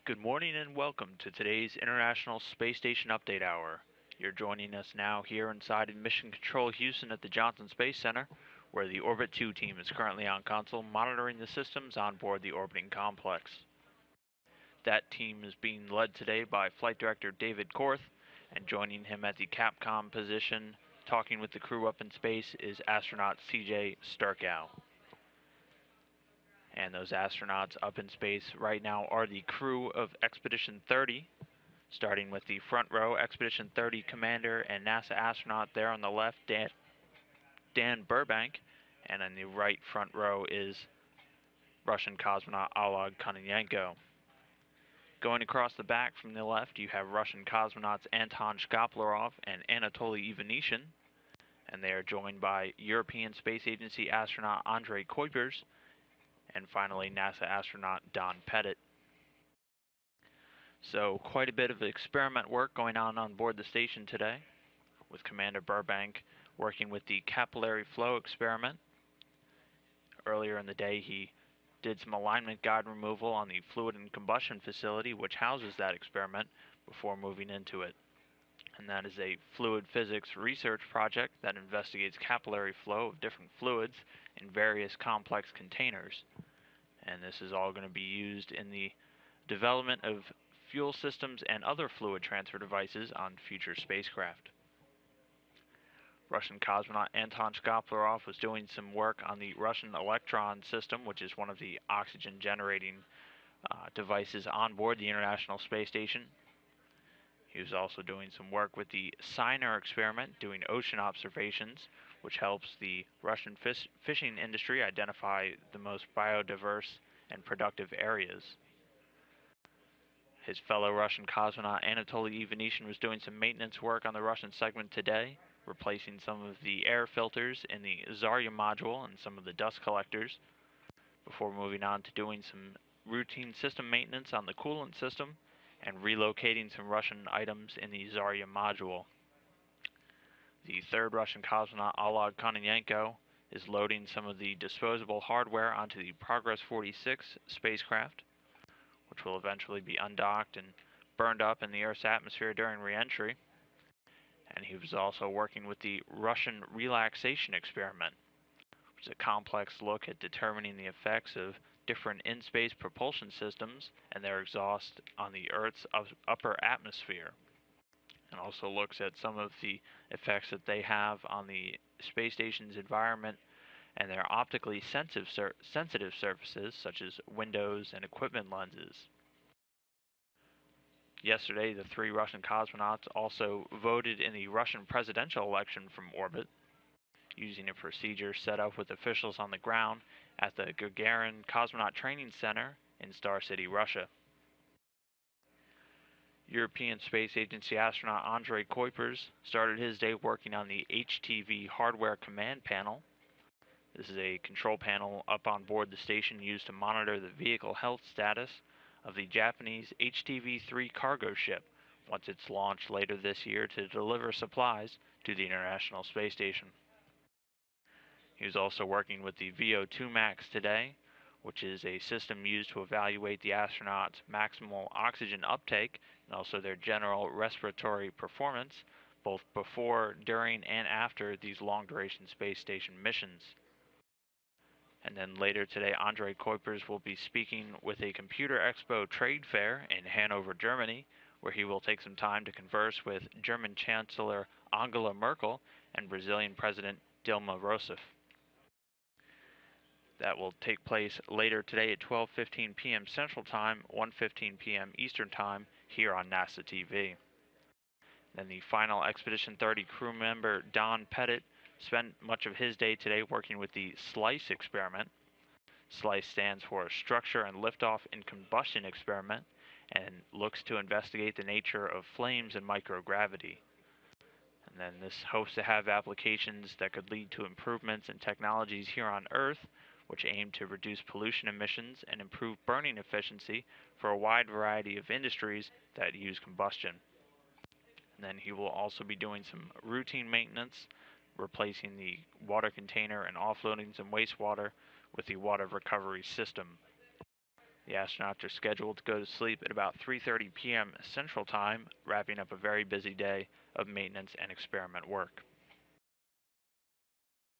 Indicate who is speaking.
Speaker 1: Good morning and welcome to today's International Space Station Update Hour. You're joining us now here inside Mission Control Houston at the Johnson Space Center, where the Orbit 2 team is currently on console monitoring the systems on board the orbiting complex. That team is being led today by Flight Director David Korth, and joining him at the Capcom position, talking with the crew up in space, is astronaut CJ Sturkow. And those astronauts up in space right now are the crew of Expedition 30, starting with the front row, Expedition 30 commander and NASA astronaut there on the left, Dan Burbank, and on the right front row is Russian cosmonaut Oleg Kononenko. Going across the back from the left, you have Russian cosmonauts Anton Shkaplerov and Anatoly Ivanishin, and they are joined by European Space Agency astronaut Andrei Kuipers, and finally NASA astronaut Don Pettit. So quite a bit of experiment work going on board the station today, with Commander Burbank working with the capillary flow experiment. Earlier in the day, he did some alignment guide removal on the fluid and combustion facility which houses that experiment before moving into it. And that is a fluid physics research project that investigates capillary flow of different fluids in various complex containers. And this is all going to be used in the development of fuel systems and other fluid transfer devices on future spacecraft. Russian cosmonaut Anton Shkaplerov was doing some work on the Russian Electron system, which is one of the oxygen generating devices on board the International Space Station. He was also doing some work with the Sinar experiment, doing ocean observations, which helps the Russian fishing industry identify the most biodiverse and productive areas. His fellow Russian cosmonaut Anatoly Ivanishin was doing some maintenance work on the Russian segment today, replacing some of the air filters in the Zarya module and some of the dust collectors, before moving on to doing some routine system maintenance on the coolant system and relocating some Russian items in the Zarya module. The third Russian cosmonaut, Oleg Kononenko, is loading some of the disposable hardware onto the Progress 46 spacecraft, which will eventually be undocked and burned up in the Earth's atmosphere during re-entry. And he was also working with the Russian relaxation experiment, which is a complex look at determining the effects of different in-space propulsion systems and their exhaust on the Earth's upper atmosphere, and also looks at some of the effects that they have on the space station's environment and their optically sensitive surfaces, such as windows and equipment lenses. Yesterday, the three Russian cosmonauts also voted in the Russian presidential election from orbit, using a procedure set up with officials on the ground at the Gagarin Cosmonaut Training Center in Star City, Russia. European Space Agency astronaut Andrei Kuipers started his day working on the HTV hardware command panel. This is a control panel up on board the station used to monitor the vehicle health status of the Japanese HTV-3 cargo ship once it's launched later this year to deliver supplies to the International Space Station. He was also working with the VO2 Max today, which is a system used to evaluate the astronauts' maximal oxygen uptake and also their general respiratory performance, both before, during, and after these long-duration space station missions. And then later today, Andrei Kuipers will be speaking with a Computer Expo trade fair in Hanover, Germany, where he will take some time to converse with German Chancellor Angela Merkel and Brazilian President Dilma Rousseff. That will take place later today at 12:15 p.m. Central Time, 1:15 p.m. Eastern Time, here on NASA TV. Then the final Expedition 30 crew member, Don Pettit, spent much of his day today working with the SLICE experiment. SLICE stands for Structure and Liftoff in Combustion Experiment, and looks to investigate the nature of flames and microgravity. And then this hopes to have applications that could lead to improvements in technologies here on Earth, which aim to reduce pollution emissions and improve burning efficiency for a wide variety of industries that use combustion. And then he will also be doing some routine maintenance, replacing the water container and offloading some wastewater with the water recovery system. The astronauts are scheduled to go to sleep at about 3:30 p.m. Central Time, wrapping up a very busy day of maintenance and experiment work.